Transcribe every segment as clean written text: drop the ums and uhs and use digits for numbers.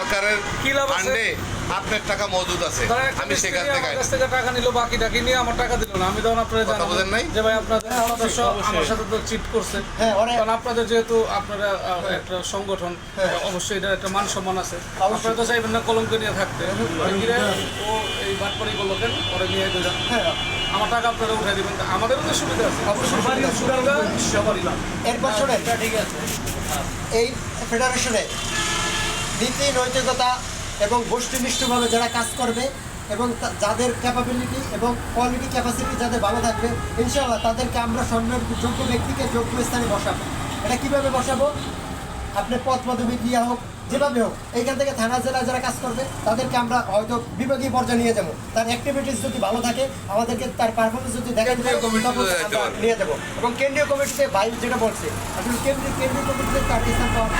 সরকারের কি লাভ আছে? ফান্ডে আপনার টাকা মজুদ আছে, ধরেন একটা আমি সেখান মিস্ত্রি থেকে আমার কাছ থেকে টাকা নিল, বাকি টাকা নিয়ে আমার টাকা দিল না, আমি তখন আপনারা কথা জানাবো বোঝেন নাই? যে ভাই আপনাদের সদস্য আমার সাথে তো চিট করছে। হ্যাঁ, কারণ আপনাদের যেহেতু আপনারা একটা সংগঠন, অবশ্যই এটা একটা মান সম্মান আছে, আপনারা তো চাইবেন না কলঙ্ক নিয়ে থাকতে। ঘিরে ও এই বাটপাড়ি করলো কেন, ওরা নিয়ে দিলেন, আমার টাকা আপনারা উঠাই দিবেন, আমাদেরও তো সুবিধা আছে, সবারই সুবিধা, সবারই লাভ। এরপর শোনেন, ঠিক আছে। এই ফেডারেশনে নীতি নৈতিকতা এবং গোষ্ঠীনিষ্ঠভাবে যারা কাজ করবে এবং যাদের ক্যাপাবিলিটি এবং কোয়ালিটি ক্যাপাসিটি যাদের ভালো থাকবে, ইনশাআল্লাহ তাদেরকে আমরা সম্মানের যোগ্য ব্যক্তিকে যোগ্য স্থানে বসাবো। এটা কীভাবে বসাবো? আপনি পদ পদবি দিয়ে হোক, যেভাবে হোক, এইখান থেকে থানা জেলা যারা কাজ করবে তাদেরকে আমরা হয়তো বিভাগীয় পর্যায়ে নিয়ে যাবো। তার অ্যাক্টিভিটিস যদি ভালো থাকে, আমাদেরকে তার পারফরমেন্স যদি দেখা কেন্দ্রীয় কমিটিতে তখন যাইতে আমরা পারবে। নিয়ে যাবো। এবং কেন্দ্রীয় কমিটিতে ভাই যেটা বলছে, আসলে কেন্দ্রীয় কমিটিতে তার স্থান পাওয়ার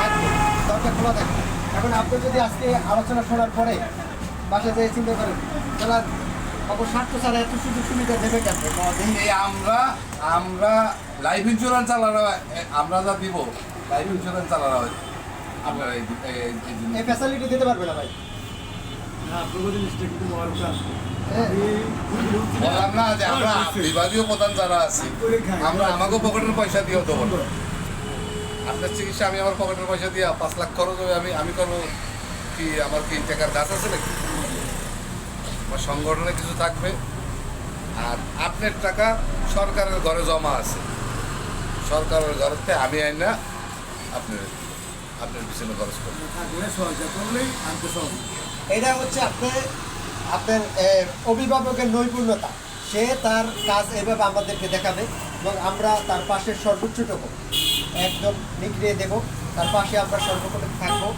থাকবে, দরজা খোলা থাকবে। এখন আপনি যদি আজকে আলোচনা শোনার পরে বাসায় যেয়ে চিন্তা করেন, তাহলে স্বার্থ ছাড়া এত সুযোগ সুবিধা দেবে কেন? এই আমরা লাইফ ইন্স্যুরেন্স চালানো, আমরা যা দিব লাইফ ইন্স্যুরেন্স চালানো হয় আপনারা এই ফ্যাসিলিটি দিতে পারবে না ভাই। হ্যাঁ। বললাম না যে আমরা বিভাগীয় প্রধান যারা আছি, আমরা আমাকে পকেটের পয়সা দিয়েও দেবো না। আপনার চিকিৎসা আমি আমার পকেটের পয়সা দিয়ে 5 লাখ খরচ হবে, আমি করবো কি? আমার কি টাকার গাছ আছে নাকি? আমার সংগঠনে কিছু থাকবে, আর আপনার টাকা সরকারের ঘরে জমা আছে, সরকারের ঘরেতে আমি আইন না আপনার পিছনে খরচ করবো। এটা হচ্ছে আপনার অভিভাবকের নৈপুণ্যতা। সে তার কাজ এভাবে আমাদেরকে দেখাবে এবং আমরা তার পাশে সর্বোচ্চটুকু একদম নিগড়িয়ে দেব, তার পাশে আমরা সর্বক্ষণ থাকবো।